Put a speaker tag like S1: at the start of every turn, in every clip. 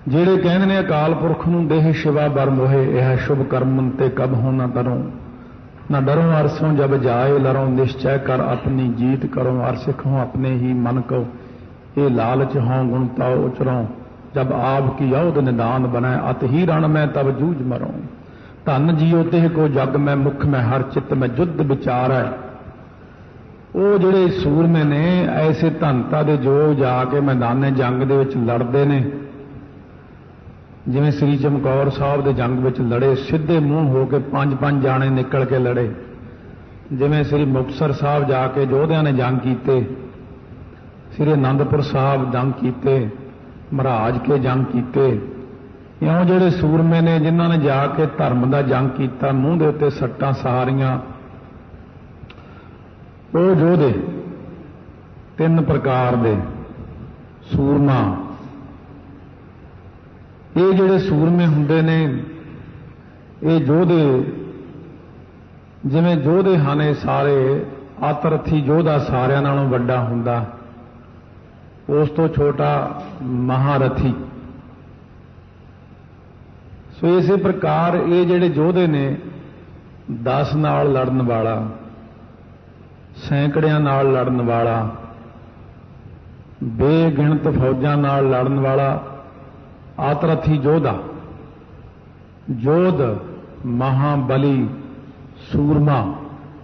S1: ਜਿਹੜੇ ਕਹਿੰਦੇ ਨੇ ਅਕਾਲ ਪੁਰਖ ਨੂੰ ਦੇਹ ਸ਼ਿਵਾ ਬਰ ਮੋਹੇ, ਇਹ शुभ कर्म ते कब हो न डरों, न डरों अरसों जब जाए लरों, निश्चय कर अपनी जीत करो, अर सिखों अपने ही मन को, ये लालच हों गुण ताओ उचरों, जब आप की औध निदान बनाए, अत ही रण में तब जूझ मरों, धन जियो तेह को जग में, मुख में हर चित्त में जुद्ध विचार है। ਉਹ ਜਿਹੜੇ ਸੂਰਮੇ ਨੇ ਐਸੇ ਧਨਤਾ ਦੇ ਜੋ ਜਾ ਕੇ ਮੈਦਾਨੇ ਜੰਗ ਦੇ ਵਿੱਚ ਲੜਦੇ ਨੇ, ਜਿਵੇਂ ਸ੍ਰੀ ਚਮਕੌਰ ਸਾਹਿਬ ਦੇ ਜੰਗ ਵਿੱਚ ਲੜੇ, ਸਿੱਧੇ ਮੂੰਹ ਹੋ ਕੇ 5-5 ਜਾਣੇ ਨਿਕਲ ਕੇ ਲੜੇ। ਜਿਵੇਂ ਸ੍ਰੀ ਮੁਕਤਸਰ ਸਾਹਿਬ ਜਾ ਕੇ ਯੋਧਿਆਂ ਨੇ ਜੰਗ ਕੀਤੇ, ਸ੍ਰੀ ਅਨੰਦਪੁਰ ਸਾਹਿਬ ਜੰਗ ਕੀਤੇ, ਮਹਾਰਾਜ ਕੇ ਜੰਗ ਕੀਤੇ। ਇਉਂ ਜਿਹੜੇ ਸੂਰਮੇ ਨੇ ਜਿਨ੍ਹਾਂ ਨੇ ਜਾ ਕੇ ਧਰਮ ਦਾ ਜੰਗ ਕੀਤਾ, ਮੂੰਹ ਦੇ ਉੱਤੇ ਸੱਟਾਂ ਸਹਾਰੀਆਂ, ਉਹ ਯੋਧੇ 3 ਪ੍ਰਕਾਰ ਦੇ ਸੂਰਮਾ। ਇਹ ਜਿਹੜੇ ਸੂਰਮੇ ਹੁੰਦੇ ਨੇ, ਇਹ ਯੋਧੇ ਜਿਵੇਂ ਯੋਧੇ ਹਨ, ਇਹ ਸਾਰੇ ਆਤਰਥੀ ਯੋਧਾ ਸਾਰਿਆਂ ਨਾਲੋਂ ਵੱਡਾ ਹੁੰਦਾ, ਉਸ ਤੋਂ ਛੋਟਾ ਮਹਾਰਥੀ। ਸੋ ਇਸੇ ਪ੍ਰਕਾਰ ਇਹ ਜਿਹੜੇ ਯੋਧੇ ਨੇ, 10 ਨਾਲ ਲੜਨ ਵਾਲਾ, ਸੈਂਕੜਿਆਂ ਨਾਲ ਲੜਨ ਵਾਲਾ, ਬੇਗਿਣਤ ਫੌਜਾਂ ਨਾਲ ਲੜਨ ਵਾਲਾ ਆਤਰਥੀ ਯੋਧਾ, ਯੋਧ, ਮਹਾਬਲੀ, ਸੂਰਮਾ,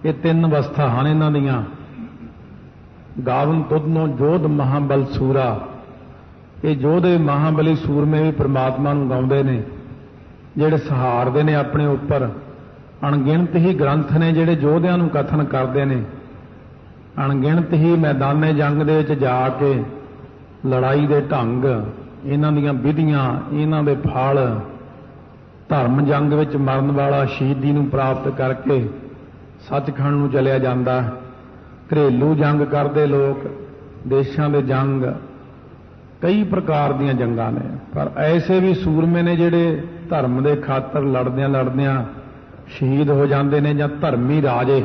S1: ਇਹ 3 ਅਵਸਥਾ ਹਨ ਇਹਨਾਂ ਦੀਆਂ। ਗਾਵਨ ਤੁਧਨੋਂ ਯੋਧ ਮਹਾਬਲ ਸੂਰਾ, ਇਹ ਯੋਧੇ ਮਹਾਬਲੀ ਸੂਰਮੇ ਵੀ ਪ੍ਰਮਾਤਮਾ ਨੂੰ ਗਾਉਂਦੇ ਨੇ, ਜਿਹੜੇ ਸਹਾਰਦੇ ਨੇ ਆਪਣੇ ਉੱਪਰ। ਅਣਗਿਣਤ ਹੀ ਗ੍ਰੰਥ ਨੇ ਜਿਹੜੇ ਯੋਧਿਆਂ ਨੂੰ ਕਥਨ ਕਰਦੇ ਨੇ, ਅਣਗਿਣਤ ਹੀ ਮੈਦਾਨੇ ਜੰਗ ਦੇ ਵਿੱਚ ਜਾ ਕੇ ਲੜਾਈ ਦੇ ਢੰਗ, ਇਹਨਾਂ ਦੀਆਂ ਵਿਧੀਆਂ, ਇਹਨਾਂ ਦੇ ਫਲ, ਧਰਮ ਜੰਗ ਵਿੱਚ ਮਰਨ ਵਾਲਾ ਸ਼ਹੀਦੀ ਨੂੰ ਪ੍ਰਾਪਤ ਕਰਕੇ ਸੱਚਖੰਡ ਨੂੰ ਚਲਿਆ ਜਾਂਦਾ। ਘਰੇਲੂ ਜੰਗ ਕਰਦੇ ਲੋਕ, ਦੇਸ਼ਾਂ ਦੇ ਜੰਗ, ਕਈ ਪ੍ਰਕਾਰ ਦੀਆਂ ਜੰਗਾਂ ਨੇ। ਪਰ ਐਸੇ ਵੀ ਸੂਰਮੇ ਨੇ ਜਿਹੜੇ ਧਰਮ ਦੇ ਖਾਤਰ ਲੜਦਿਆਂ ਲੜਦਿਆਂ ਸ਼ਹੀਦ ਹੋ ਜਾਂਦੇ ਨੇ, ਜਾਂ ਧਰਮੀ ਰਾਜੇ,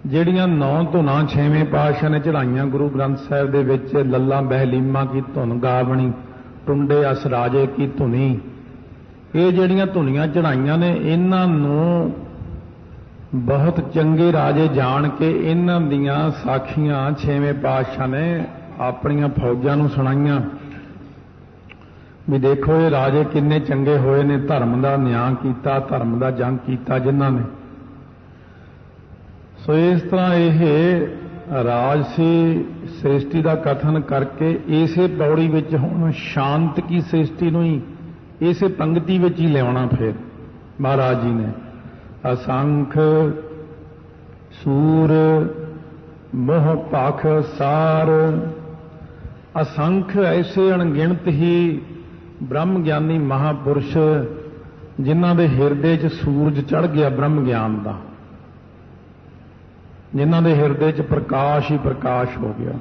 S1: ਜਿਹੜੀਆਂ 9 ਧੁਨਾਂ 6ਵੇਂ ਪਾਤਸ਼ਾਹ ਨੇ ਚੜਾਈਆਂ ਗੁਰੂ ਗ੍ਰੰਥ ਸਾਹਿਬ ਦੇ ਵਿੱਚ। ਲੱਲਾ ਬਹਿਲੀਮਾ ਕੀ ਧੁਨ ਗਾਵਣੀ, ਟੁੰਡੇ ਅਸ ਰਾਜੇ ਕੀ ਧੁਨੀ, ਇਹ ਜਿਹੜੀਆਂ ਧੁਨੀਆਂ ਚੜਾਈਆਂ ਨੇ, ਇਹਨਾਂ ਨੂੰ ਬਹੁਤ ਚੰਗੇ ਰਾਜੇ ਜਾਣ ਕੇ ਇਹਨਾਂ ਦੀਆਂ ਸਾਖੀਆਂ 6ਵੇਂ ਪਾਤਸ਼ਾਹ ਨੇ ਆਪਣੀਆਂ ਫੌਜਾਂ ਨੂੰ ਸੁਣਾਈਆਂ ਵੀ ਦੇਖੋ ਇਹ ਰਾਜੇ ਕਿੰਨੇ ਚੰਗੇ ਹੋਏ ਨੇ, ਧਰਮ ਦਾ ਨਿਆਂ ਕੀਤਾ, ਧਰਮ ਦਾ ਜੰਗ ਕੀਤਾ ਜਿਨ੍ਹਾਂ ਨੇ। ਸੋ ਇਸ ਤਰ੍ਹਾਂ ਇਹ ਰਾਜਸੀ ਸ੍ਰਿਸ਼ਟੀ ਦਾ ਕਥਨ ਕਰਕੇ ਇਸੇ ਪੌੜੀ ਵਿੱਚ ਹੁਣ ਸ਼ਾਂਤ ਕੀ ਸ੍ਰਿਸ਼ਟੀ ਨੂੰ ਹੀ ਇਸੇ ਪੰਕਤੀ ਵਿੱਚ ਹੀ ਲਿਆਉਣਾ। ਫਿਰ ਮਹਾਰਾਜ ਜੀ ਨੇ ਅਸੰਖ ਸੂਰ ਮੋਹ ਭਖ ਸਾਰ, ਅਸੰਖ ਐਸੇ ਅਣਗਿਣਤ ਹੀ ਬ੍ਰਹਮ ਗਿਆਨੀ ਮਹਾਪੁਰਸ਼ ਜਿਨ੍ਹਾਂ ਦੇ ਹਿਰਦੇ 'ਚ ਸੂਰਜ ਚੜ੍ਹ ਗਿਆ ਬ੍ਰਹਮ ਗਿਆਨ ਦਾ, ਜਿਨ੍ਹਾਂ ਦੇ ਹਿਰਦੇ 'ਚ ਪ੍ਰਕਾਸ਼ ਹੀ ਪ੍ਰਕਾਸ਼ ਹੋ ਗਿਆ।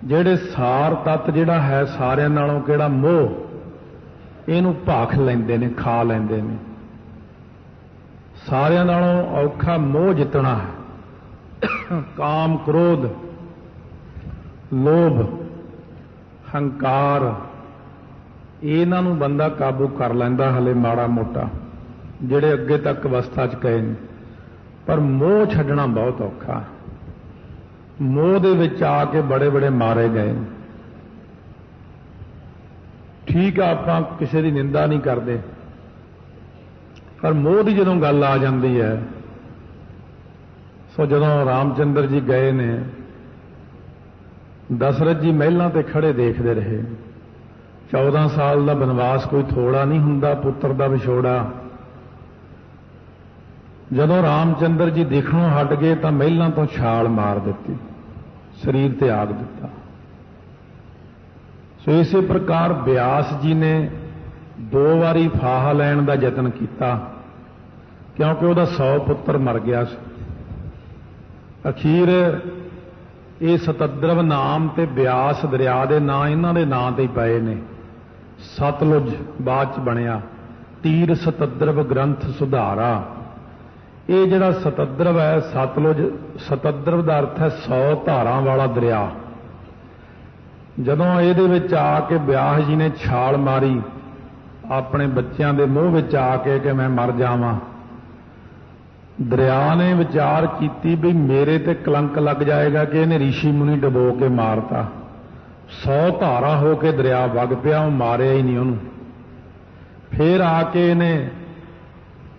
S1: ਜਿਹੜੇ ਸਾਰ ਤੱਤ ਜਿਹੜਾ ਹੈ ਸਾਰਿਆਂ ਨਾਲੋਂ ਕਿਹੜਾ ਮੋਹ, ਇਹਨੂੰ ਭਾਖ ਲੈਂਦੇ ਨੇ, ਖਾ ਲੈਂਦੇ ਨੇ। ਸਾਰਿਆਂ ਨਾਲੋਂ ਔਖਾ ਮੋਹ ਜਿੱਤਣਾ ਹੈ। ਕਾਮ, ਕ੍ਰੋਧ, ਲੋਭ, ਹੰਕਾਰ, ਇਹਨਾਂ ਨੂੰ ਬੰਦਾ ਕਾਬੂ ਕਰ ਲੈਂਦਾ ਹਲੇ ਮਾੜਾ ਮੋਟਾ, ਜਿਹੜੇ ਅੱਗੇ ਤੱਕ ਅਵਸਥਾ 'ਚ ਗਏ ਨੇ। ਪਰ ਮੋਹ ਛੱਡਣਾ ਬਹੁਤ ਔਖਾ। ਮੋਹ ਦੇ ਵਿੱਚ ਆ ਕੇ ਬੜੇ ਬੜੇ ਮਾਰੇ ਗਏ। ਠੀਕ ਆ, ਆਪਾਂ ਕਿਸੇ ਦੀ ਨਿੰਦਾ ਨਹੀਂ ਕਰਦੇ, ਪਰ ਮੋਹ ਦੀ ਜਦੋਂ ਗੱਲ ਆ ਜਾਂਦੀ ਹੈ। ਸੋ ਜਦੋਂ ਰਾਮਚੰਦਰ ਜੀ ਗਏ ਨੇ, ਦਸ਼ਰਥ ਜੀ ਮਹਿਲਾਂ ਤੇ ਖੜੇ ਦੇਖਦੇ ਰਹੇ। 14 ਸਾਲ ਦਾ ਬਨਵਾਸ ਕੋਈ ਥੋੜਾ ਨਹੀਂ ਹੁੰਦਾ, ਪੁੱਤਰ ਦਾ ਵਿਛੋੜਾ। ਜਦੋਂ ਰਾਮਚੰਦਰ ਜੀ ਦਿਖਣੋਂ ਹਟ ਗਏ ਤਾਂ ਮਹਿਲਾਂ ਤੋਂ ਛਾਲ ਮਾਰ ਦਿੱਤੀ, ਸਰੀਰ ਤਿਆਗ ਦਿੱਤਾ। ਸੋ ਇਸੇ ਪ੍ਰਕਾਰ ਬਿਆਸ ਜੀ ਨੇ 2 ਵਾਰੀ ਫਾਹਾ ਲੈਣ ਦਾ ਯਤਨ ਕੀਤਾ, ਕਿਉਂਕਿ ਉਹਦਾ 100 ਪੁੱਤਰ ਮਰ ਗਿਆ ਸੀ। ਅਖੀਰ ਇਹ ਸਤਦਰਵ ਨਾਮ ਤੇ ਬਿਆਸ ਦਰਿਆ ਦੇ ਨਾਂ ਇਹਨਾਂ ਦੇ ਨਾਂ ਤੇ ਹੀ ਪਏ ਨੇ। ਸਤਲੁਜ ਬਾਅਦ ਚ ਬਣਿਆ, ਤੀਰ ਸਤਦਰਵ ਗ੍ਰੰਥ ਸੁਧਾਰਾ। ਇਹ ਜਿਹੜਾ ਸਤਦਰਵ ਹੈ, ਸਤਲੁਜ, ਸਤਦਰਵ ਦਾ ਅਰਥ ਹੈ 100 ਧਾਰਾਂ ਵਾਲਾ ਦਰਿਆ। जदों ਇਹਦੇ ਵਿੱਚ ਆ ਕੇ ਵਿਆਹ ਜੀ ਨੇ ਛਾਲ ਮਾਰੀ ਆਪਣੇ ਬੱਚਿਆਂ ਦੇ ਮੂੰਹ ਵਿੱਚ ਆ ਕੇ ਕਿ ਮੈਂ ਮਰ ਜਾਵਾਂ, ਦਰਿਆ ਨੇ ਵਿਚਾਰ ਕੀਤੀ ਵੀ ਮੇਰੇ ਤੇ ਕਲੰਕ ਲੱਗ ਜਾਏਗਾ ਕਿ ਇਹਨੇ ऋषि मुनि ਡਬੋ ਕੇ ਮਾਰਤਾ। 100 ਧਾਰਾ ਹੋ ਕੇ ਦਰਿਆ ਵਗ ਪਿਆ, ਉਹ ਮਾਰਿਆ ਹੀ ਨਹੀਂ ਉਹਨੂੰ। ਫਿਰ ਆ ਕੇ ਇਹਨੇ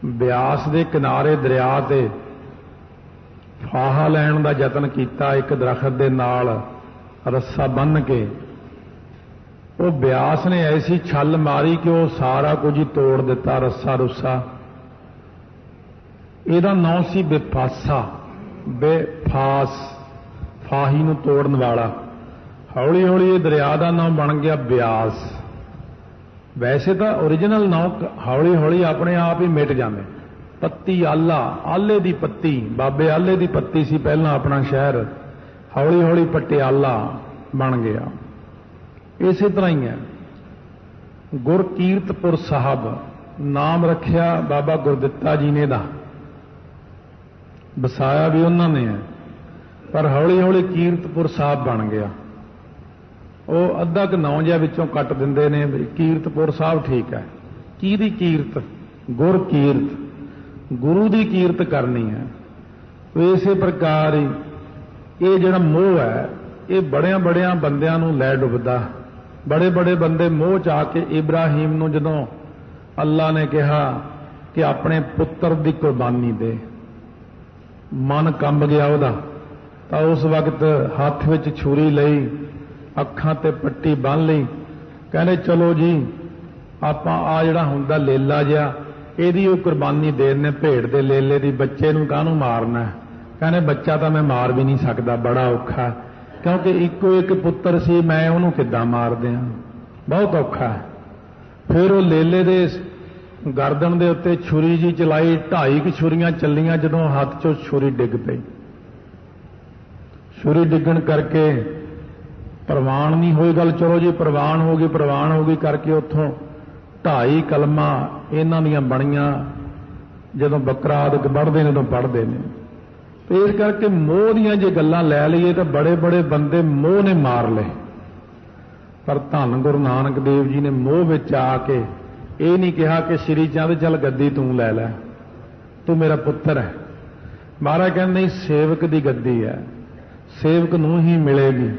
S1: ਬਿਆਸ ਦੇ ਕਿਨਾਰੇ ਦਰਿਆ ਤੇ ਫਾਹਾ ਲੈਣ ਦਾ ਯਤਨ ਕੀਤਾ, ਇੱਕ ਦਰਖਤ ਦੇ ਨਾਲ ਰੱਸਾ ਬੰਨ੍ਹ ਕੇ। ਉਹ ਬਿਆਸ ਨੇ ਐਸੀ ਛੱਲ ਮਾਰੀ ਕਿ ਉਹ ਸਾਰਾ ਕੁਝ ਹੀ ਤੋੜ ਦਿੱਤਾ, ਰੱਸਾ ਰੁੱਸਾ। ਇਹਦਾ ਨਾਂ ਸੀ ਬੇਫਾਸਾ, ਬੇਫਾਸ, ਫਾਹੀ ਨੂੰ ਤੋੜਨ ਵਾਲਾ। ਹੌਲੀ ਹੌਲੀ ਇਹ ਦਰਿਆ ਦਾ ਨਾਮ ਬਣ ਗਿਆ ਬਿਆਸ। ਵੈਸੇ ਤਾਂ ਓਰੀਜਨਲ ਨਾਂ ਹੌਲੀ ਹੌਲੀ ਆਪਣੇ ਆਪ ਹੀ ਮਿਟ ਜਾਂਦੇ। ਪੱਤੀ ਆਲਾ, ਆਲੇ ਦੀ ਪੱਤੀ, ਬਾਬੇ ਆਲੇ ਦੀ ਪੱਤੀ ਸੀ ਪਹਿਲਾਂ ਆਪਣਾ ਸ਼ਹਿਰ, ਹੌਲੀ ਹੌਲੀ ਪਟਿਆਲਾ ਬਣ ਗਿਆ। ਇਸੇ ਤਰ੍ਹਾਂ ਹੀ ਹੈ ਗੁਰਕੀਰਤਪੁਰ ਸਾਹਿਬ ਨਾਮ ਰੱਖਿਆ ਬਾਬਾ ਗੁਰਦਿੱਤਾ ਜੀ ਨੇ ਦਾ, ਵਸਾਇਆ ਵੀ ਉਹਨਾਂ ਨੇ ਹੈ, ਪਰ ਹੌਲੀ ਹੌਲੀ ਕੀਰਤਪੁਰ ਸਾਹਿਬ ਬਣ ਗਿਆ। ਉਹ ਅੱਧਾ ਕੁ ਨਾਂ ਜਿਹਾ ਵਿੱਚੋਂ ਕੱਟ ਦਿੰਦੇ ਨੇ ਵੀ ਕੀਰਤਪੁਰ ਸਾਹਿਬ ਠੀਕ ਹੈ। ਕਿਹਦੀ ਕੀਰਤ? ਗੁਰਕੀਰਤ, ਗੁਰੂ ਦੀ ਕੀਰਤ ਕਰਨੀ ਹੈ। ਇਸੇ ਪ੍ਰਕਾਰ ਹੀ ਇਹ ਜਿਹੜਾ ਮੋਹ ਹੈ ਇਹ ਬੜਿਆਂ ਬੜਿਆਂ ਬੰਦਿਆਂ ਨੂੰ ਲੈ ਡੁੱਬਦਾ। ਬੜੇ ਬੜੇ ਬੰਦੇ ਮੋਹ ਚ ਆ ਕੇ ਇਬਰਾਹੀਮ ਨੂੰ ਜਦੋਂ ਅੱਲਾ ਨੇ ਕਿਹਾ ਕਿ ਆਪਣੇ ਪੁੱਤਰ ਦੀ ਕੁਰਬਾਨੀ ਦੇ, ਮਨ ਕੰਬ ਗਿਆ ਉਹਦਾ। ਤਾਂ ਉਸ ਵਕਤ ਹੱਥ ਵਿੱਚ ਛੁਰੀ ਲਈ, ਅੱਖਾਂ ਤੇ ਪੱਟੀ ਬੰਨ੍ਹ ਲਈ, ਕਹਿੰਦੇ ਚਲੋ ਜੀ ਆਪਾਂ ਆ ਜਿਹੜਾ ਹੁੰਦਾ ਲੇਲਾ ਜਿਹਾ ਇਹਦੀ ਉਹ ਕੁਰਬਾਨੀ ਦੇ ਦਿੰਦੇ, ਭੇਡ ਦੇ ਲੇਲੇ ਦੀ। ਬੱਚੇ ਨੂੰ ਕਾਹਨੂੰ ਮਾਰਨਾ? ਕਹਿੰਦੇ ਬੱਚਾ ਤਾਂ ਮੈਂ ਮਾਰ ਵੀ ਨਹੀਂ ਸਕਦਾ, ਬੜਾ ਔਖਾ, ਕਿਉਂਕਿ ਇੱਕੋ ਇੱਕ ਪੁੱਤਰ ਸੀ, ਮੈਂ ਉਹਨੂੰ ਕਿੱਦਾਂ ਮਾਰ ਦਿਆਂ, ਬਹੁਤ ਔਖਾ। ਫਿਰ ਉਹ ਲੇਲੇ ਦੇ ਗਰਦਨ ਦੇ ਉੱਤੇ ਛੁਰੀ ਜੀ ਚਲਾਈ, 2.5 ਛੁਰੀਆਂ ਚੱਲੀਆਂ। ਜਦੋਂ ਹੱਥ 'ਚੋਂ ਛੁਰੀ ਡਿੱਗ ਪਈ, ਛੁਰੀ ਡਿੱਗਣ ਕਰਕੇ ਪ੍ਰਵਾਨ ਨਹੀਂ ਹੋਈ ਗੱਲ। ਚਲੋ ਜੀ ਪ੍ਰਵਾਨ ਹੋ ਗਈ, ਪ੍ਰਵਾਨ ਹੋ ਗਈ ਕਰਕੇ ਉੱਥੋਂ 2.5 ਕਲਮਾਂ ਇਹਨਾਂ ਦੀਆਂ ਬਣੀਆਂ। ਜਦੋਂ ਬੱਕਰਾ ਆਦਿਕ ਵੱਢਦੇ ਨੇ ਉਦੋਂ ਪੜ੍ਹਦੇ ਨੇ। ਤੇ ਇਸ ਕਰਕੇ ਮੋਹ ਦੀਆਂ ਜੇ ਗੱਲਾਂ ਲੈ ਲਈਏ ਤਾਂ ਬੜੇ ਬੜੇ ਬੰਦੇ ਮੋਹ ਨੇ ਮਾਰ ਲਏ। ਪਰ ਧੰਨ ਗੁਰੂ ਨਾਨਕ ਦੇਵ ਜੀ ਨੇ ਮੋਹ ਵਿੱਚ ਆ ਕੇ ਇਹ ਨਹੀਂ ਕਿਹਾ ਕਿ ਸ਼੍ਰੀ ਚੰਦ ਚੱਲ ਗੱਦੀ ਤੂੰ ਲੈ ਲੈ, ਤੂੰ ਮੇਰਾ ਪੁੱਤਰ ਹੈ। ਮਹਾਰਾਜ ਕਹਿੰਦੇ ਨਹੀਂ, ਸੇਵਕ ਦੀ ਗੱਦੀ ਹੈ, ਸੇਵਕ ਨੂੰ ਹੀ ਮਿਲੇਗੀ।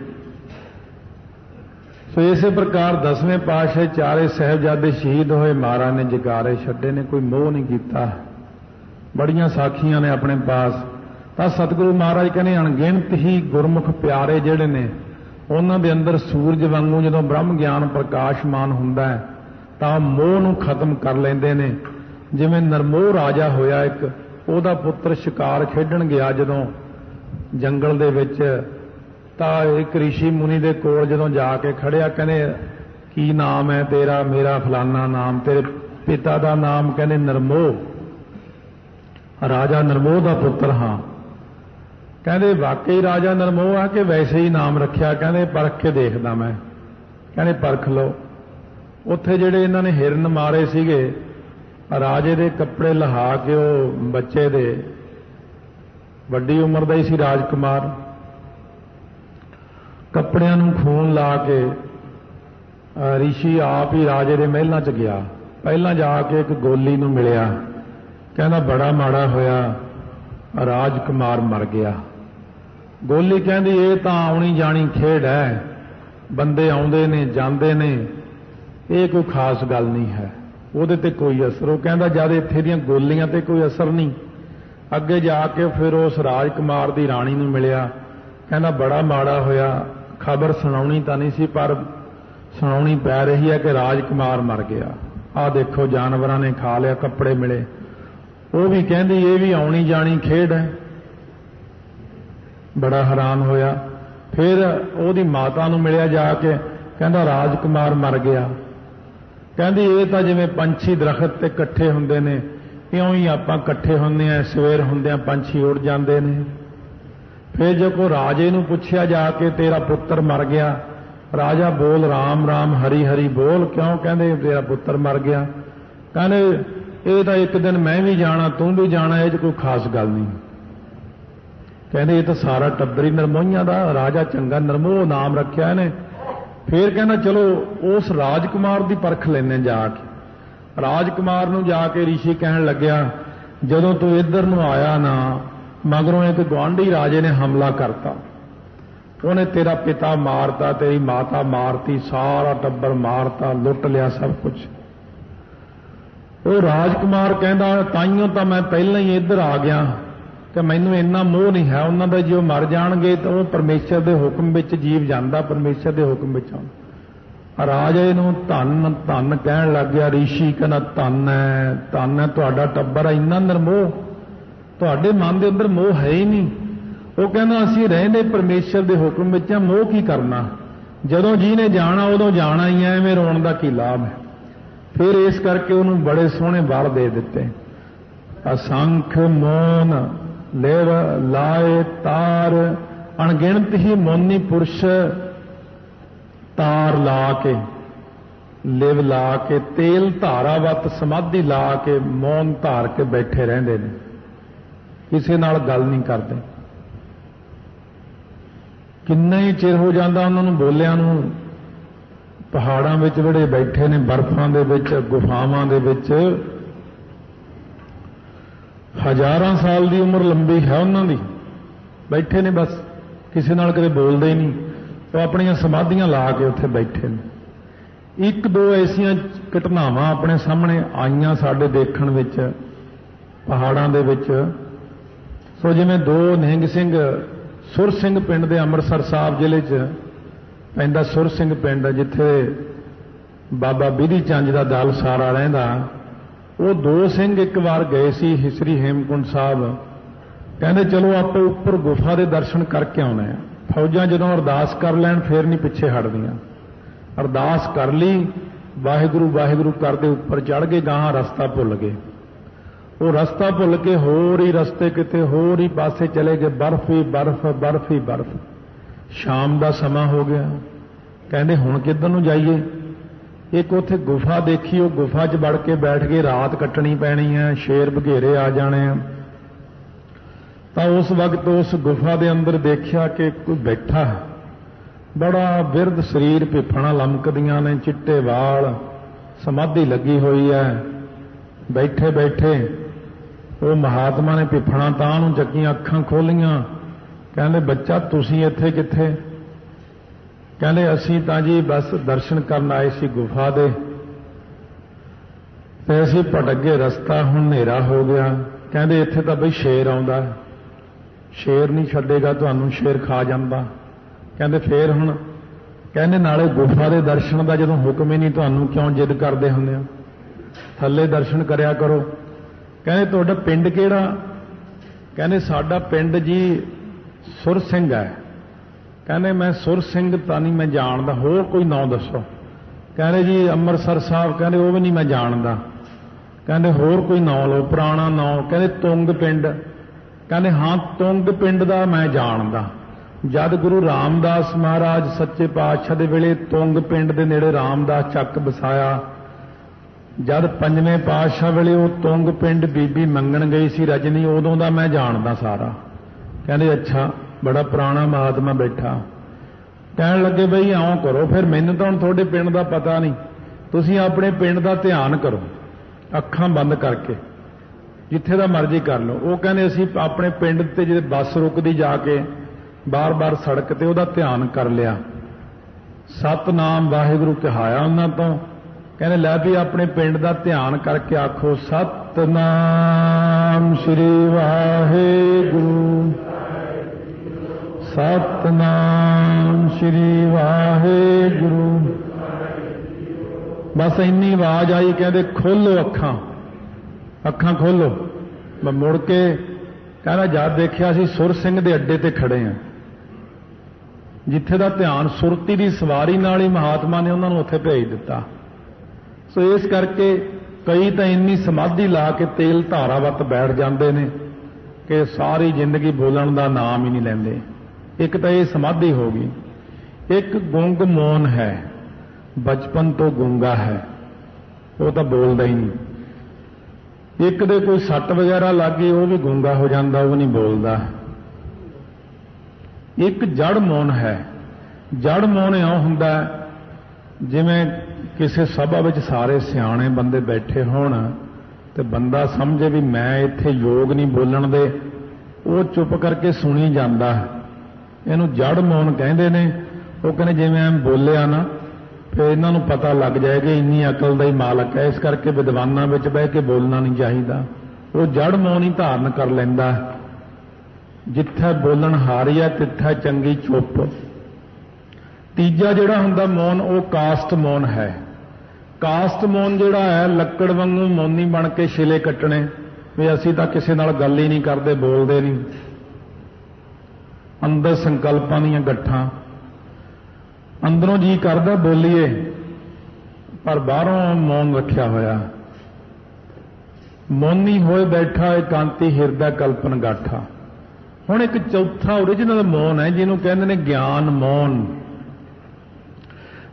S1: ਸੋ ਇਸੇ ਪ੍ਰਕਾਰ 10ਵੇਂ ਪਾਤਸ਼ਾਹ ਚਾਰੇ ਸਾਹਿਬਜ਼ਾਦੇ ਸ਼ਹੀਦ ਹੋਏ, ਮਹਾਰਾਜ ਨੇ ਜਕਾਰੇ ਛੱਡੇ ਨੇ, ਕੋਈ ਮੋਹ ਨਹੀਂ ਕੀਤਾ। ਬੜੀਆਂ ਸਾਖੀਆਂ ਨੇ ਆਪਣੇ ਪਾਸ। ਤਾਂ ਸਤਿਗੁਰੂ ਮਹਾਰਾਜ ਕਹਿੰਦੇ ਅਣਗਿਣਤ ਹੀ ਗੁਰਮੁਖ ਪਿਆਰੇ ਜਿਹੜੇ ਨੇ, ਉਹਨਾਂ ਦੇ ਅੰਦਰ ਸੂਰਜ ਵਾਂਗੂ ਜਦੋਂ ਬ੍ਰਹਮ ਗਿਆਨ ਪ੍ਰਕਾਸ਼ਮਾਨ ਹੁੰਦਾ ਹੈ ਤਾਂ ਮੋਹ ਨੂੰ ਖਤਮ ਕਰ ਲੈਂਦੇ ਨੇ। ਜਿਵੇਂ ਨਰਮੋਹ ਰਾਜਾ ਹੋਇਆ ਇੱਕ, ਉਹਦਾ ਪੁੱਤਰ ਸ਼ਿਕਾਰ ਖੇਡਣ ਗਿਆ ਜਦੋਂ ਜੰਗਲ ਦੇ ਵਿੱਚ, ਤਾਂ ਇੱਕ ઋષਿ ਮੁਨੀ ਦੇ ਕੋਲ ਜਦੋਂ ਜਾ ਕੇ ਖੜਿਆ, ਕਹਿੰਦੇ ਕੀ ਨਾਮ ਹੈ ਤੇਰਾ? ਮੇਰਾ ਫਲਾਨਾ ਨਾਮ। ਤੇਰੇ ਪਿਤਾ ਦਾ ਨਾਮ? ਕਹਿੰਦੇ ਨਰਮੋਹ, ਰਾਜਾ ਨਰਮੋਹ ਦਾ ਪੁੱਤਰ ਹਾਂ। ਕਹਿੰਦੇ ਵਾਕਈ ਰਾਜਾ ਨਰਮੋਹ ਆ ਕਿ ਵੈਸੇ ਹੀ ਨਾਮ ਰੱਖਿਆ? ਕਹਿੰਦੇ ਪਰਖ ਕੇ ਦੇਖਦਾ ਮੈਂ। ਕਹਿੰਦੇ ਪਰਖ ਲਓ। ਉੱਥੇ ਜਿਹੜੇ ਇਹਨਾਂ ਨੇ ਹਿਰਨ ਮਾਰੇ ਸੀਗੇ, ਰਾਜੇ ਦੇ ਕੱਪੜੇ ਲਹਾ ਕੇ, ਉਹ ਬੱਚੇ ਦੇ ਵੱਡੀ ਉਮਰ ਦਾ ਹੀ ਸੀ ਰਾਜਕੁਮਾਰ, ਕੱਪੜਿਆਂ ਨੂੰ ਖੂਨ ਲਾ ਕੇ ઋષਿ ਆਪ ਹੀ ਰਾਜੇ ਦੇ ਮਹਿਲਾਂ 'ਚ ਗਿਆ। ਪਹਿਲਾਂ ਜਾ ਕੇ ਇੱਕ ਗੋਲੀ ਨੂੰ ਮਿਲਿਆ, ਕਹਿੰਦਾ ਬੜਾ ਮਾੜਾ ਹੋਇਆ, ਰਾਜਕੁਮਾਰ ਮਰ ਗਿਆ। ਗੋਲੀ ਕਹਿੰਦੀ ਇਹ ਤਾਂ ਆਉਣੀ ਜਾਣੀ ਖੇਡ ਹੈ, ਬੰਦੇ ਆਉਂਦੇ ਨੇ ਜਾਂਦੇ ਨੇ, ਇਹ ਕੋਈ ਖਾਸ ਗੱਲ ਨਹੀਂ ਹੈ, ਉਹਦੇ ਤੇ ਕੋਈ ਅਸਰ। ਉਹ ਕਹਿੰਦਾ ਜਦ ਇੱਥੇ ਦੀਆਂ ਗੋਲੀਆਂ ਤੇ ਕੋਈ ਅਸਰ ਨਹੀਂ। ਅੱਗੇ ਜਾ ਕੇ ਫਿਰ ਉਸ ਰਾਜਕੁਮਾਰ ਦੀ ਰਾਣੀ ਨੂੰ ਮਿਲਿਆ, ਕਹਿੰਦਾ ਬੜਾ ਮਾੜਾ ਹੋਇਆ, ਖਬਰ ਸੁਣਾਉਣੀ ਤਾਂ ਨਹੀਂ ਸੀ ਪਰ ਸੁਣਾਉਣੀ ਪੈ ਰਹੀ ਹੈ ਕਿ ਰਾਜਕੁਮਾਰ ਮਰ ਗਿਆ। ਆਹ ਦੇਖੋ ਜਾਨਵਰਾਂ ਨੇ ਖਾ ਲਿਆ, ਕੱਪੜੇ ਮਿਲੇ। ਉਹ ਵੀ ਕਹਿੰਦੀ ਇਹ ਵੀ ਆਉਣੀ ਜਾਣੀ ਖੇਡ ਹੈ। ਬੜਾ ਹੈਰਾਨ ਹੋਇਆ। ਫਿਰ ਉਹਦੀ ਮਾਤਾ ਨੂੰ ਮਿਲਿਆ ਜਾ ਕੇ, ਕਹਿੰਦਾ ਰਾਜਕੁਮਾਰ ਮਰ ਗਿਆ। ਕਹਿੰਦੀ ਇਹ ਤਾਂ ਜਿਵੇਂ ਪੰਛੀ ਦਰਖਤ ਤੇ ਇਕੱਠੇ ਹੁੰਦੇ ਨੇ, ਇਉਂ ਹੀ ਆਪਾਂ ਇਕੱਠੇ ਹੁੰਦੇ ਆ, ਸਵੇਰ ਹੁੰਦਿਆਂ ਪੰਛੀ ਉੱਡ ਜਾਂਦੇ ਨੇ। ਫਿਰ ਜੇ ਕੋ ਰਾਜੇ ਨੂੰ ਪੁੱਛਿਆ ਜਾ ਕੇ ਤੇਰਾ ਪੁੱਤਰ ਮਰ ਗਿਆ, ਰਾਜਾ ਬੋਲ ਰਾਮ ਰਾਮ ਹਰੀ ਹਰੀ ਬੋਲ, ਕਿਉਂ? ਕਹਿੰਦੇ ਤੇਰਾ ਪੁੱਤਰ ਮਰ ਗਿਆ। ਕਹਿੰਦੇ ਇਹ ਤਾਂ ਇੱਕ ਦਿਨ ਮੈਂ ਵੀ ਜਾਣਾ, ਤੂੰ ਵੀ ਜਾਣਾ, ਇਹ 'ਚ ਕੋਈ ਖਾਸ ਗੱਲ ਨਹੀਂ। ਕਹਿੰਦੇ ਇਹ ਤਾਂ ਸਾਰਾ ਟੱਬਰ ਹੀ ਨਰਮੋਹੀਆਂ ਦਾ, ਰਾਜਾ ਚੰਗਾ ਨਰਮੋਹ ਨਾਮ ਰੱਖਿਆ ਇਹਨੇ, फिर कहना चलो उस राजकुमार की परख लेने जाके। राजकुमार नूं जाके ऋषि कहन लग्या जदों तू इधर नूं आया ना मगरों एक गुआढ़ी राजे ने हमला करता, उन्हें तेरा पिता मारता, तेरी माता मारती, सारा टब्बर मारता, लुट लिया सब कुछ। वो राजकुमार कहता ताइयों तो मैं पहले ही इधर आ गया कि मैनू इन्ना मोह नहीं है उन्हों का, जो मर जाएंगे तो वह परमेश्वर के हुक्म विच जीव जाता, परमेश्वर के हुक्म विच आउंदा। राजे नूं धन धन कहन लग गया। ऋषि कहना धन है तुहाडा टब्बर इन्ना निर्मोह, तुहाडे मन के अंदर मोह है ही नहीं। वो कहना असीं रहंदे परमेश्वर के हुक्म विच आ, मोह की करना, जदों जी ने जाना उदों जाना ही है, एवें रोण दा की लाभ है। फिर इस करके उन्होंने बड़े सोहने वर दे दिते, असंख मौन लिव लाए तार, अणगिणत ही मौनी पुरुष तार ला के, लिव ला के, तेल धारावत समाधि ला के मौन धार के बैठे रहंदे ने, किसी नाल गल नहीं करते। किन्ना ही चिर हो जाता उन्होंने बोलिया नूं, पहाड़ां विच जिहड़े बैठे ने बर्फां दे विच गुफावां दे विच, हजारां साल की उम्र लंबी है उन्हां दी, बैठे ने बस किसी नाल कदे बोलदे ही नहीं, वो अपनियां समाधियां ला के उत्थे बैठे ने। एक दो ऐसियां घटनावां अपने सामने आईयां साडे देखण विच पहाड़ां दे विच। सो जिवें दो निहंग सिंह सुर सिंह पिंड दे अमृतसर साहब जिले च पैंदा सुर सिंह पिंड, जिथे बाबा बिधी चंद दा दल सारा रहिंदा, वो दो सिंह एक बार गए सी हिसरी हेमकुंड साहब, कहंदे चलो आप उपर गुफा के दर्शन करके आउणे आ। फौजां जदों अरदास कर लैण फिर नहीं पिछे हटदियां। अरदास कर ली, वाहिगुरू वाहिगुरू करदे उपर चढ़ गए, गाहां रस्ता भुल गए। वो रस्ता भुल के होर ही रस्ते किते होर ही पासे चले गए, बर्फ ही बर्फ बर्फ ही बर्फ। शाम का समा हो गया, कहते हुण किधर नूं जाइए। एक उत्थे गुफा देखी, वो गुफा च वड़ के बैठ के रात कट्टनी पैनी है, शेर बघेरे आ जाने हैं। तो उस वक्त उस गुफा के अंदर देखा कि कोई बैठा है, बड़ा बिरध शरीर, भिफणा लमकदियां ने, चिट्टे वाल, समाधि लगी हुई है। बैठे बैठे वो महात्मा ने भिफणा तां नूं चक्कियां, अखां खोलियां, कहते बच्चा तुसीं इत्थे कित्थे? कहते असीं तां जी बस दर्शन करन आए सी गुफा दे, ते असीं भटक गए रस्ता, हुण हनेरा हो गया। कहते इत्थे तां बई शेर आउंदा, शेर नहीं छड्डेगा तुहानूं, शेर खा जांदा। कहते फिर हुण? कहते नाले गुफा दे दर्शन दा जदों हुक्म ही नहीं तुहानूं क्यों जिद करदे हुंदे हो, थल्ले दर्शन करया करो। कहते तुहाडा पिंड किहड़ा? कहते साडा पिंड जी सुर सिंह है। कहते मैं सुर सिंह तां नहीं मैं जानदा, होर कोई नाम दसो। कहते जी अमृतसर साहब, कहते वो भी नहीं मैं जानदा। कहते होर कोई नाम लो, पुराना नाम। कहते तुंग पिंड। कहते हाँ तुंग पिंड दा मैं जानदा, जद गुरु रामदास महाराज सच्चे पातशाह दे वेले तुंग पिंड दे नेड़े रामदास चक बसाया, जद पंजवें पातशाह वेले वो तुंग पिंड बीबी मंगण गई सी रजनी, उदों दा मैं जानदा सारा। कहते अच्छा बड़ा पुराना महात्मा बैठा। कहन लगे बई आओ करो फिर, मैनू तो हुण तुहाडे पिंड दा पता नहीं, तुसीं अपने पिंड दा ध्यान करो अखां बंद करके, जिथे दा मर्जी कर लो। वो कहने असीं अपने पिंड ते जिहड़े बस रुकदी जाके बार बार सड़क ते उहदा ध्यान कर लिया, सतनाम वाहिगुरू कहाया उन्हां तो। कहने लै भी अपने पिंड दा ध्यान करके आखो सतनाम श्री वाहिगुरू, सतनाम श्री वाहिगुरू। बस इन्नी आवाज आई, कहते खोलो अखां, अखां खोलो। मैं मुड़ के कहना जद देखिया असीं सुर सिंह दे अड्डे ते खड़े हैं, जिथे दा ध्यान सुरती दी सवारी नाल ही महात्मा ने उन्होंने उत्थे भेज दिता। सो इस करके कई तो इन्नी समाधि ला के तेल धारावत बैठ जाते हैं कि सारी जिंदगी बोलण दा नाम ही नहीं लेंदे। एक तो ये समाधि हो गई, एक गुंग मौन है, बचपन तो गूंगा है, वो तो बोलता ही नहीं। एक दे कोई सट वगैरह लग गई, वो भी गूंगा हो जाता, वो नहीं बोलता। एक जड़ मौन है, जड़ मौन इउं हुंदा जिवें किसी सभा विच सारे सियाणे बंदे बैठे होण ते बंदा समझे भी मैं इत्थे योग नहीं बोलण दे, वो चुप करके सुनी जांदा है। इहनूं जड़ मौन कहंदे ने। वो कहने जिवें मैं बोलिया ना फिर इन्हां नूं पता लग जाएगा इन्नी अकल दा ही मालक है, इस करके विद्वानां विच बह के बोलना नहीं चाहिदा। वो जड़ मौन ही धारण कर लैंदा है। जिथे बोलण हारी है तिथे चंगी चुप। तीजा जिहड़ा हुंदा मौन वो कास्ट मौन है। कास्ट मौन जिहड़ा है लक्कड़ वांगू मौनी बन के छिले कट्टणे भी असीं तां किसी नाल गल ही नहीं करदे, बोलदे नहीं। अंदर संकल्पां दीयां गट्ठां, अंदरों जी करदा बोलीए पर बाहरों मौन रखिया होया। मौनी होए बैठा एकांती हिरदा कल्पन गाठा। हुण एक चौथा ओरिजिनल मौन है जिन्हों कहते ने ज्ञान मौन।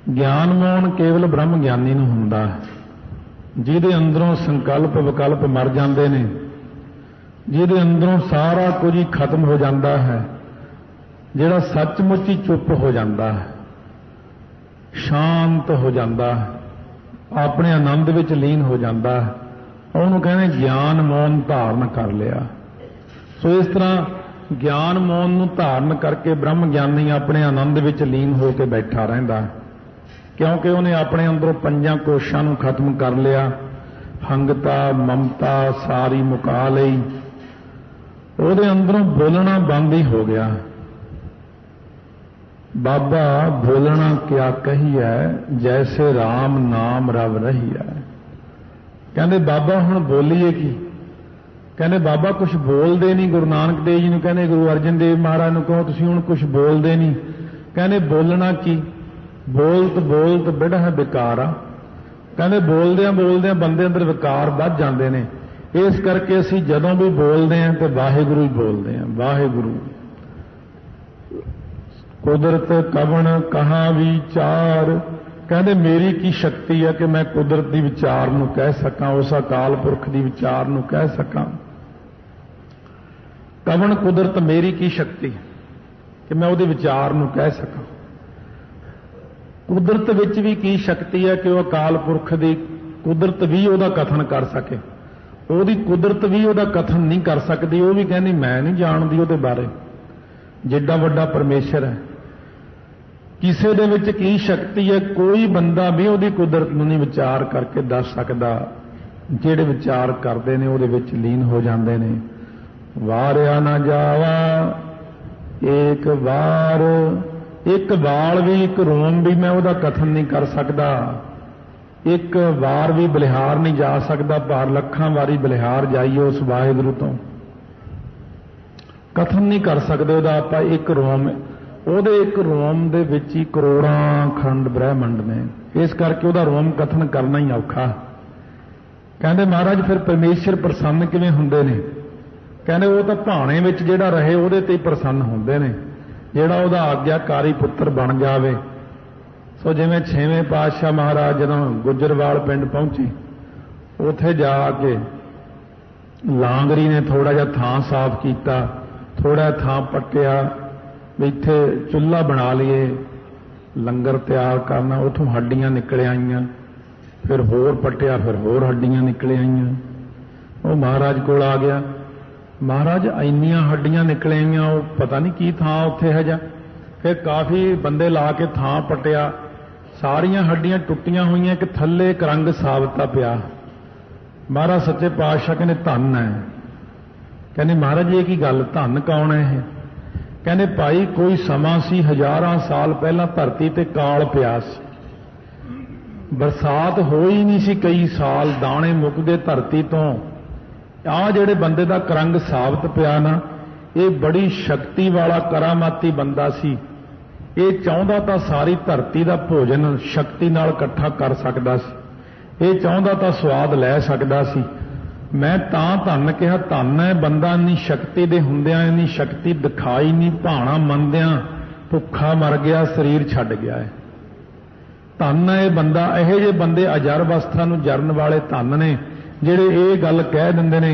S1: ज्ञान मौन केवल ब्रह्म ज्ञानी नूं हुंदा है, जिहदे अंदरों संकल्प विकल्प मर जांदे ने, जिहदे अंदरों सारा कुछ ही खत्म हो जाता है, जिहड़ा सचमुच ही चुप हो जाता है, शांत हो जाता है, अपने आनंद विच लीन हो जाता है, ਉਹਨੂੰ ਕਹਿੰਦੇ ਗਿਆਨ ਮੌਨ ਧਾਰਨ ਕਰ ਲਿਆ। ਸੋ ਇਸ ਤਰ੍ਹਾਂ ਗਿਆਨ ਮੌਨ ਨੂੰ ਧਾਰਨ ਕਰਕੇ ਬ੍ਰਹਮ ਗਿਆਨੀ ਆਪਣੇ ਆਨੰਦ ਵਿੱਚ ਲੀਨ ਹੋ ਕੇ ਬੈਠਾ ਰਹਿੰਦਾ, ਕਿਉਂਕਿ ਉਹਨੇ ਆਪਣੇ ਅੰਦਰੋਂ ਪੰਜਾਂ ਕੋਸ਼ਾਂ ਨੂੰ ਖਤਮ ਕਰ ਲਿਆ। ਹੰਗਤਾ ਮਮਤਾ ਸਾਰੀ ਮੁਕਾ ਲਈ, ਉਹਦੇ ਅੰਦਰੋਂ ਬੋਲਣਾ ਬੰਦ ਹੀ ਹੋ ਗਿਆ। ਬਾਬਾ ਬੋਲਣਾ ਕਿਆ ਕਹੀਐ ਜੈਸੇ ਰਾਮ ਨਾਮ ਰਵ ਰਹੀਐ। कहते बाबा हुण बोलीए की? कहते बाबा कुछ बोलते नहीं। गुरु नानक देव जी ने कहते गुरु अर्जन देव महाराज ने कहो तुसीं हुण कुछ बोलते नहीं। कहते बोलना की? बोलत बोलत बिड़ा विकार आ। कहते बोलदियां बोलदियां बंदे अंदर विकार वध जांदे ने। इस करके असीं जदों भी बोलते हैं तो वाहिगुरू ही बोलते हैं। वाहिगुरू कुदरत कवण कहाँ विचार। कहते मेरी की शक्ति है कि मैं कुदरत की विचार नूं कह सकां, उस अकाल पुरख की विचार नूं कह सकां। कवण कुदरत मेरी की शक्ति कि मैं उहदे विचार नूं कह सकां। कुदरत विच भी की शक्ति है कि वह अकाल पुरख की कुदरत भी उहदा कथन कर सके। उहदी कुदरत भी उहदा कथन नहीं कर सकती। वह भी कहनी मैं नहीं जानदी उहदे बारे, जिड्डा वड्डा परमेश्वर है। किसी दे विच की शक्ति है कोई बंदा भी उहदी कुदरत नूं नहीं विचार करके दस सकदा। जिहड़े विचार करते हैं उहदे विच लीन हो जाते हैं। वारिया ना जावा एक बार, एक वाल भी एक रोम भी मैं उहदा कथन नहीं कर सकदा। एक वार भी बलिहार नहीं जा सकदा, पर लखां वारी बलिहार जाइए उस वाहिगुरू तो कथन नहीं कर सकते उहदा आपां एक रोम। ਉਹਦੇ एक रोम ਦੇ ਵਿੱਚ ਹੀ ਕਰੋੜਾਂ ਖੰਡ ਬ੍ਰਹਿਮੰਡ ਨੇ, ਇਸ ਕਰਕੇ ਉਹਦਾ ਰੋਮ ਕਥਨ ਕਰਨਾ ਹੀ ਔਖਾ। ਕਹਿੰਦੇ ਮਹਾਰਾਜ ਫਿਰ ਪਰਮੇਸ਼ਰ ਪ੍ਰਸੰਨ ਕਿਵੇਂ ਹੁੰਦੇ ਨੇ? ਕਹਿੰਦੇ ਉਹ ਤਾਂ ਭਾਣੇ ਵਿੱਚ ਜਿਹੜਾ ਰਹੇ ਉਹਦੇ ਤੇ ਹੀ ਪ੍ਰਸੰਨ ਹੁੰਦੇ ਨੇ, ਜਿਹੜਾ ਉਹਦਾ ਆਗਿਆਕਾਰੀ ਪੁੱਤਰ ਬਣ ਜਾਵੇ। ਸੋ ਜਿਵੇਂ 6ਵੇਂ ਪਾਤਸ਼ਾਹ ਮਹਾਰਾਜ ਜਦੋਂ ਗੁੱਜਰਵਾਲ ਪਿੰਡ ਪਹੁੰਚੇ, ਉੱਥੇ ਜਾ ਕੇ ਲਾਂਗਰੀ ਨੇ ਥੋੜਾ ਜਿਹਾ ਥਾਂ ਸਾਫ਼ ਕੀਤਾ, ਥੋੜਾ ਥਾਂ ਪੱਟਿਆ, ਇੱਥੇ ਚੁੱਲ੍ਹਾ ਬਣਾ ਲਈਏ, ਲੰਗਰ ਤਿਆਰ ਕਰਨਾ। ਉੱਥੋਂ ਹੱਡੀਆਂ ਨਿਕਲ ਆਈਆਂ, ਫਿਰ ਹੋਰ ਪੱਟਿਆ, ਫਿਰ ਹੋਰ ਹੱਡੀਆਂ ਨਿਕਲ ਆਈਆਂ। ਉਹ ਮਹਾਰਾਜ ਕੋਲ ਆ ਗਿਆ, ਮਹਾਰਾਜ ਇੰਨੀਆਂ ਹੱਡੀਆਂ ਨਿਕਲ ਆਈਆਂ, ਉਹ ਪਤਾ ਨਹੀਂ ਕੀ ਥਾਂ ਉੱਥੇ ਹੈ ਜਾ। ਫਿਰ ਕਾਫੀ ਬੰਦੇ ਲਾ ਕੇ ਥਾਂ ਪੱਟਿਆ, ਸਾਰੀਆਂ ਹੱਡੀਆਂ ਟੁੱਟੀਆਂ ਹੋਈਆਂ, ਕਿ ਥੱਲੇ ਇੱਕ ਰੰਗ ਸਾਬਤਾ ਪਿਆ। ਮਹਾਰਾਜ ਸੱਚੇ ਪਾਤਸ਼ਾਹ ਕਹਿੰਦੇ ਧੰਨ ਹੈ। ਕਹਿੰਦੇ ਮਹਾਰਾਜ ਇਹ ਕੀ ਗੱਲ, ਧੰਨ ਕੌਣ ਹੈ ਇਹ? ਕਹਿੰਦੇ ਭਾਈ ਕੋਈ ਸਮਾਂ ਸੀ ਹਜ਼ਾਰਾਂ ਸਾਲ ਪਹਿਲਾਂ ਧਰਤੀ ਤੇ ਕਾਲ ਪਿਆ ਸੀ, ਬਰਸਾਤ ਹੋਈ ਨਹੀਂ ਸੀ ਕਈ ਸਾਲ, ਦਾਣੇ ਮੁੱਕ ਗਏ ਧਰਤੀ ਤੋਂ। ਆਹ ਜਿਹੜੇ ਬੰਦੇ ਦਾ ਕਰੰਗ ਸਾਬਤ ਪਿਆ ਨਾ, ਇਹ ਬੜੀ ਸ਼ਕਤੀ ਵਾਲਾ ਕਰਾਮਾਤੀ ਬੰਦਾ ਸੀ। ਇਹ ਚਾਹੁੰਦਾ ਤਾਂ ਸਾਰੀ ਧਰਤੀ ਦਾ ਭੋਜਨ ਸ਼ਕਤੀ ਨਾਲ ਇਕੱਠਾ ਕਰ ਸਕਦਾ ਸੀ, ਇਹ ਚਾਹੁੰਦਾ ਤਾਂ ਸਵਾਦ ਲੈ ਸਕਦਾ ਸੀ। मैं धन कहा, धन है बंदा इन्नी शक्ति दे हुंदियां इन्नी शक्ति दिखाई नहीं, भाणा मंदियां भुखा मर गया, शरीर छड्ड गया है। धन है बंदा, इहो जे बंदे अजर अवस्था नूं जरन वाले धन ने, जिहड़े ये गल कह दिंदे ने,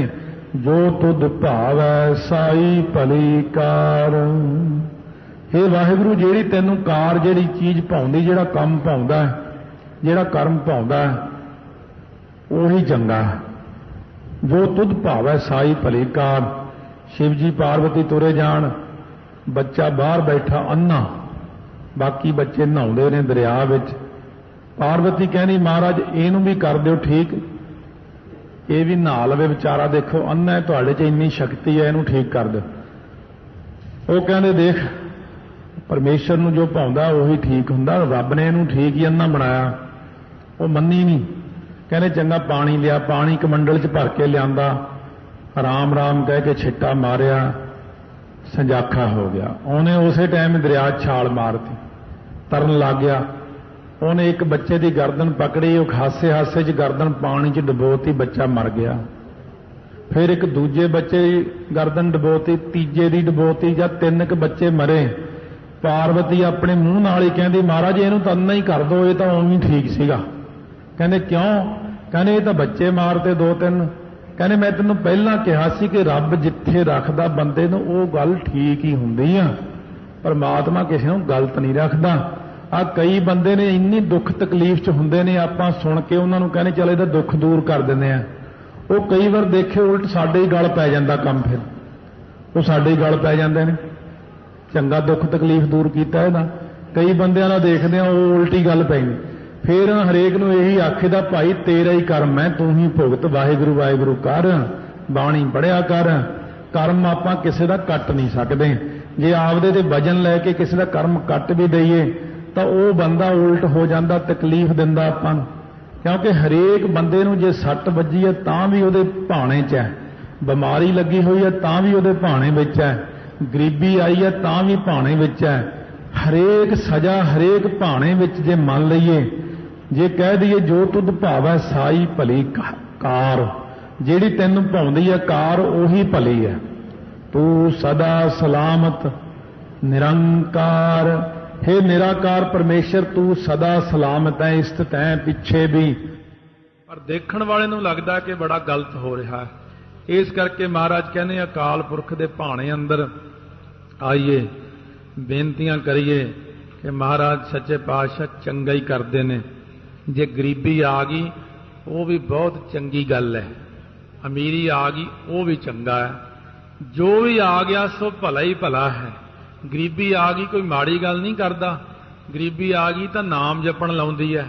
S1: जो तुध भावै साई भली कार। हे वाहिगुरू, जिहड़ी तैनूं कार, जिहड़ी चीज़ भाउंदी, जिहड़ा काम भाउंदा है, ਜਿਹੜਾ ਕਰਮ ਭਾਉਂਦਾ ਉਹੀ ਚੰਗਾ। ਜੋ ਤੁਧ ਭਾਵੈ ਸਾਈ ਭਲੀ ਕਾਰ। शिव जी पार्वती तुरे जान, बच्चा बाहर बैठा अन्ना, बाकी बच्चे नहाउंदे ने दरिया विच। पार्वती कहनी महाराज इहनूं भी कर दिओ ठीक, ये भी नहा लवे बेचारा, देखो अन्ना है, तुहाडे च इन्नी शक्ति है, इहनूं ठीक कर दो। वो कहंदे देख परमेश्वर नूं जो भाउंदा उही ठीक हुंदा, रब ने इहनूं ठीक ही अन्ना बनाया। वो मन्नी नहीं, कहंदे चंगा पानी लिया, पानी कमंडल च भर के लिआंदा, राम राम कह के छिट्टा मारिया, संजाखा हो गया। उन्हें उस टाइम दरिया छाल मारती, तरन लग गया। उन्हें एक बच्चे की गर्दन पकड़ी, वो हासे हासे च गर्दन पानी च डबोती, बच्चा मर गया। फिर एक दूजे बच्चे गर्दन डबोती, तीजे की डबोती, या 3 बच्चे मरे। पार्वती अपने मूँह नाल ही कहती महाराज इहनूं तां अन्ना ही कर दो, ये तो उवें ठीक सीगा। कहंदे क्यों? कहंदे ये तो बच्चे मारते 2-3। कहने मैं तेनों पहला कहा सी कि रब जिथे रखदा बंदे नूं वो गल ठीक ही हुंदी आ, परमात्मा किसी नूं गलत नहीं रखदा। आ कई बंदे ने इन्नी दुख तकलीफ च हुंदे ने, आपां सुण के उन्हां नूं कहने चल इहदा दुख दूर कर दिंदे आ। वो कई बार देखे उल्ट साडे ही गल पै जांदा काम, फिर वो साडे ही गल पै जांदे ने। चंगा दुख तकलीफ दूर कीता इहदा, कई बंदिआं दा देखदे आ वो उल्टी गल पैंदी। फिर हरेक नूं यही आखीदा भाई तेरा ही कर्म है, तू ही भुगत, वाहिगुरू वाहिगुरू कर, बाणी पढ़िया कर। कर्म आपां किसी दा कट नहीं सकदे। जे आपदे ते वजन लैके किसी दा कर्म कट भी दईए तां वो बंदा उल्ट हो जांदा, तकलीफ दिंदा आपां नूं। क्योंकि हरेक बंदे नूं जे सੱਟ ਵੱਜੀ है तां भी उहदे भाणे च है, बीमारी लगी हुई है तां भी उहदे भाणे विच है, गरीबी आई है तां भी भाणे विच है। हरेक सजा हरेक भाणे विच जे मन लईए, जे कह दईए जो तुध भावै साई भली कार, जिहड़ी तैनूं भाउंदी है कार उही भली है। तू सदा सलामत निरंकार, हे निराकार परमेश्वर तू सदा सलामत है, स्थित है पिछे भी। पर देखण वाले नूं लगदा कि बड़ा गलत हो रहा है। इस करके महाराज कहने अकाल पुरख दे भाणे अंदर आइए, बेनतियां करिए कि महाराज सच्चे पातशाह चंगा ही करदे ने। जे गरीबी आ गई वो भी बहुत चंगी गल है, अमीरी आ गई वो भी चंगा है, जो भी आ गया सो भला ही भला है। गरीबी आ गई कोई माड़ी गल नहीं करता, गरीबी आ गई तो नाम जपण लाउंदी है,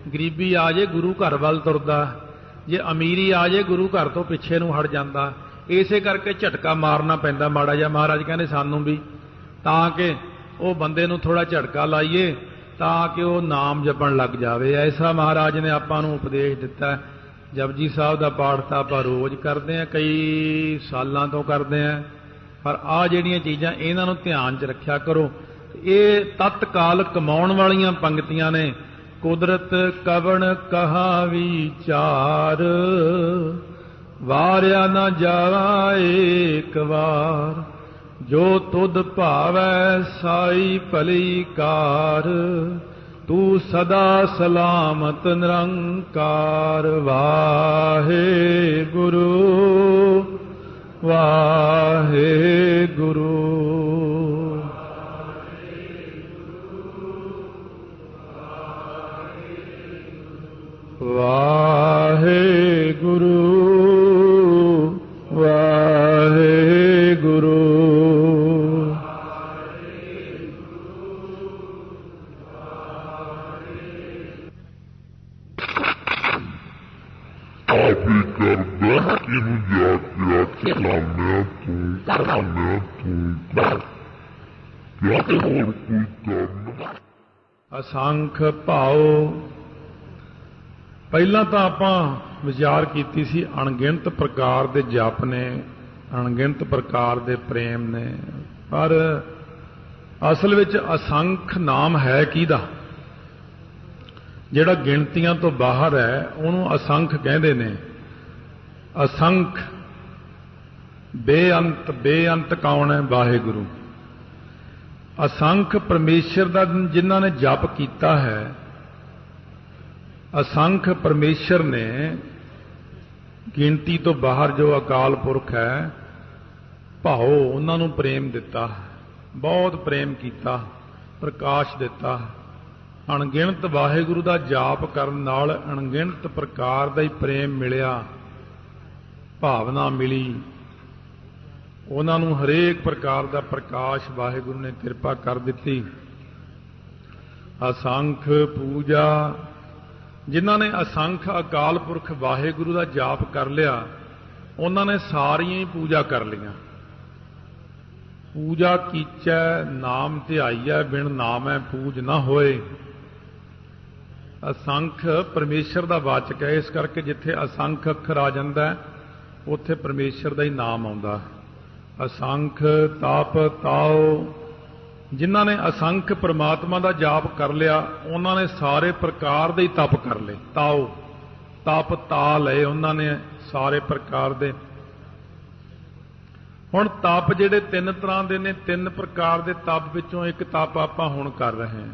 S1: गरीबी आ जाए गुरु घर वाल तुरदा, जे अमीरी आ जाए गुरु घर तो पिछे नूं हट जाता। इसे करके झटका मारना पैंदा माड़ा जिहा। महाराज कहने सानूं भी तां कि वो बंदे नूं थोड़ा झटका लाइए ताकि वो नाम जपण लग जाए। ऐसा महाराज ने आपां नूं उपदेश दिता है। जपजी साहब का पाठ तो आप रोज़ करते हैं, कई सालों तो करते हैं, पर आ जिहड़ियां चीज़ां इन्हां नूं ध्यान च रखिया करो। ये तत्काल कमाउण वालियां पंक्तियां ने। कुदरत कवण कहा विचार, वारिया न जाए एक बार, जो तुध भावै साई भली कार, तू सदा सलामत निरंकार। वाहे गुरु वाहे गुरु। वाहे गुरु वाहे गुरु।
S2: आप ही करदा किनू जाके लाने तू कराने तू कर, क्या ते होर कोई करना।
S1: असंख भाओ। ਪਹਿਲਾਂ ਤਾਂ ਆਪਾਂ ਵਿਚਾਰ ਕੀਤੀ ਸੀ ਅਣਗਿਣਤ ਪ੍ਰਕਾਰ ਦੇ ਜਪ ਨੇ, ਅਣਗਿਣਤ ਪ੍ਰਕਾਰ ਦੇ ਪ੍ਰੇਮ ਨੇ, ਪਰ ਅਸਲ ਵਿੱਚ ਅਸੰਖ ਨਾਮ ਹੈ ਕਿਹਦਾ? ਜਿਹੜਾ ਗਿਣਤੀਆਂ ਤੋਂ ਬਾਹਰ ਹੈ ਉਹਨੂੰ ਅਸੰਖ ਕਹਿੰਦੇ ਨੇ। ਅਸੰਖ ਬੇਅੰਤ, ਬੇਅੰਤ ਕੌਣ ਹੈ? ਵਾਹਿਗੁਰੂ। ਅਸੰਖ ਪਰਮੇਸ਼ਰ ਦਾ ਜਿਨ੍ਹਾਂ ਨੇ ਜਪ ਕੀਤਾ ਹੈ, असंख परमेश्वर ने गिनती तो बाहर जो अकाल पुरख है भाओ उन्होंने प्रेम दिता, बहुत प्रेम किया, प्रकाश दिता। ਅਣਗਿਣਤ ਵਾਹਿਗੁਰੂ ਦਾ ਜਾਪ ਕਰਨ ਨਾਲ ਅਣਗਿਣਤ ਪ੍ਰਕਾਰ ਦਾ ਹੀ ਪ੍ਰੇਮ ਮਿਲਿਆ, ਭਾਵਨਾ ਮਿਲੀ। ਉਹਨਾਂ ਨੂੰ ਹਰੇਕ ਪ੍ਰਕਾਰ ਦਾ ਪ੍ਰਕਾਸ਼ ਵਾਹਿਗੁਰੂ ਨੇ ਕਿਰਪਾ ਕਰ ਦਿੱਤੀ। ਅਸੰਖ ਪੂਜਾ, ਜਿਨ੍ਹਾਂ ਨੇ ਅਸੰਖ ਅਕਾਲ ਪੁਰਖ ਵਾਹਿਗੁਰੂ ਦਾ ਜਾਪ ਕਰ ਲਿਆ, ਉਹਨਾਂ ਨੇ ਸਾਰੀਆਂ ਹੀ ਪੂਜਾ ਕਰ ਲਈਆਂ। ਪੂਜਾ ਕੀਚੈ ਨਾਮ ਧਿਆਈਐ, ਬਿਨ ਨਾਮੈ ਪੂਜ ਨਾ ਹੋਏ। ਅਸੰਖ ਪਰਮੇਸ਼ਰ ਦਾ ਵਾਚਕ ਹੈ, ਇਸ ਕਰਕੇ ਜਿੱਥੇ ਅਸੰਖ ਅੱਖਰ ਆ ਜਾਂਦਾ ਹੈ ਉੱਥੇ ਪਰਮੇਸ਼ਰ ਦਾ ਹੀ ਨਾਮ ਆਉਂਦਾ। ਅਸੰਖ ਤਪ ਤਾਓ, ਜਿਨ੍ਹਾਂ ਨੇ ਅਸੰਖ ਪ੍ਰਮਾਤਮਾ ਦਾ ਜਾਪ ਕਰ ਲਿਆ, ਉਹਨਾਂ ਨੇ ਸਾਰੇ ਪ੍ਰਕਾਰ ਦੇ ਹੀ ਤਪ ਕਰ ਲਏ। ਤਾਓ ਤਪ ਤਾ ਲਏ ਉਹਨਾਂ ਨੇ ਸਾਰੇ ਪ੍ਰਕਾਰ ਦੇ। ਹੁਣ ਤਪ ਜਿਹੜੇ ਤਿੰਨ ਤਰ੍ਹਾਂ ਦੇ ਨੇ, ਤਿੰਨ ਪ੍ਰਕਾਰ ਦੇ ਤਪ ਵਿੱਚੋਂ ਇੱਕ ਤਪ ਆਪਾਂ ਹੁਣ ਕਰ ਰਹੇ ਹਾਂ।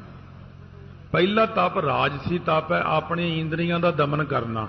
S1: ਪਹਿਲਾ ਤਪ ਰਾਜਸੀ ਤਪ ਹੈ, ਆਪਣੀ ਇੰਦਰੀਆਂ ਦਾ ਦਮਨ ਕਰਨਾ।